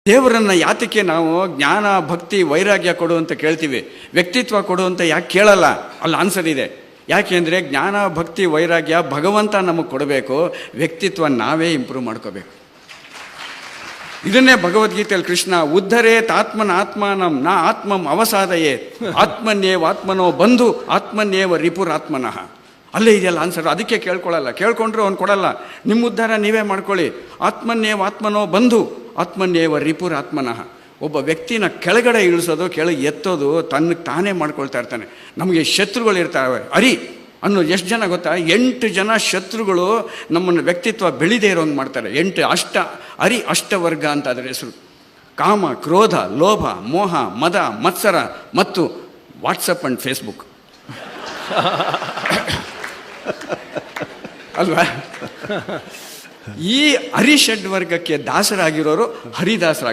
ದೇವರನ್ನು ಯಾತಕ್ಕೆ ನಾವು ಜ್ಞಾನ ಭಕ್ತಿ ವೈರಾಗ್ಯ ಕೊಡು ಅಂತ ಕೇಳ್ತೀವಿ, ವ್ಯಕ್ತಿತ್ವ ಕೊಡು ಅಂತ ಯಾಕೆ ಕೇಳಲ್ಲ? ಅಲ್ಲಿ ಆನ್ಸರ್ ಇದೆ. ಯಾಕೆಂದರೆ ಜ್ಞಾನ ಭಕ್ತಿ ವೈರಾಗ್ಯ ಭಗವಂತ ನಮಗೆ ಕೊಡಬೇಕು, ವ್ಯಕ್ತಿತ್ವ ನಾವೇ ಇಂಪ್ರೂವ್ ಮಾಡ್ಕೋಬೇಕು. ಇದನ್ನೇ ಭಗವದ್ಗೀತೆಯಲ್ಲಿ ಕೃಷ್ಣ ಉದ್ಧರೇತ್ ಆತ್ಮನ ಆತ್ಮಾನಂ ನಾ ಆತ್ಮಂ ಅವಸಾದಯೇ ಆತ್ಮನ್ಯೇವ ಆತ್ಮನೋ ಬಂಧು ಆತ್ಮನ್ಯೇವ ರಿಪುರಾತ್ಮನಃ. ಅಲ್ಲೇ ಇದೆಯಲ್ಲ ಆನ್ಸರ್. ಅದಕ್ಕೆ ಕೇಳ್ಕೊಳ್ಳಲ್ಲ, ಕೇಳ್ಕೊಂಡ್ರೆ ಅವ್ನು ಕೊಡಲ್ಲ. ನಿಮ್ಮ ಉದ್ಧಾರ ನೀವೇ ಮಾಡ್ಕೊಳ್ಳಿ. ಆತ್ಮನ್ಯೇವ ಆತ್ಮನೋ ಬಂಧು ಆತ್ಮನ್ಯೇವ ರಿಪುರಾತ್ಮನಃ. ಒಬ್ಬ ವ್ಯಕ್ತಿನ ಕೆಳಗಡೆ ಇಳಿಸೋದು, ಕೆಳಗೆ ಎತ್ತೋದು ತನ್ನಕ್ಕೆ ತಾನೇ ಮಾಡ್ಕೊಳ್ತಾ ಇರ್ತಾನೆ. ನಮಗೆ ಶತ್ರುಗಳಿರ್ತಾವೆ. ಅನ್ನೋದು ಎಷ್ಟು ಜನ ಗೊತ್ತಾ? 8 ಜನ ಶತ್ರುಗಳು ನಮ್ಮನ್ನು ವ್ಯಕ್ತಿತ್ವ ಬೆಳಿದೇ ಇರೋಂಗೆ ಮಾಡ್ತಾರೆ. 8 ಅಷ್ಟವರ್ಗ ಅಂತ ಅದರ ಹೆಸರು. ಕಾಮ, ಕ್ರೋಧ, ಲೋಭ, ಮೋಹ, ಮದ, ಮತ್ಸರ ಮತ್ತು ವಾಟ್ಸಪ್ ಆ್ಯಂಡ್ ಫೇಸ್ಬುಕ್ ಅಲ್ವಾ? ಈ ಅರಿಷಡ್ವರ್ಗಕ್ಕೆ ದಾಸರಾಗಿರೋರು ಹರಿದಾಸರಾಗಿ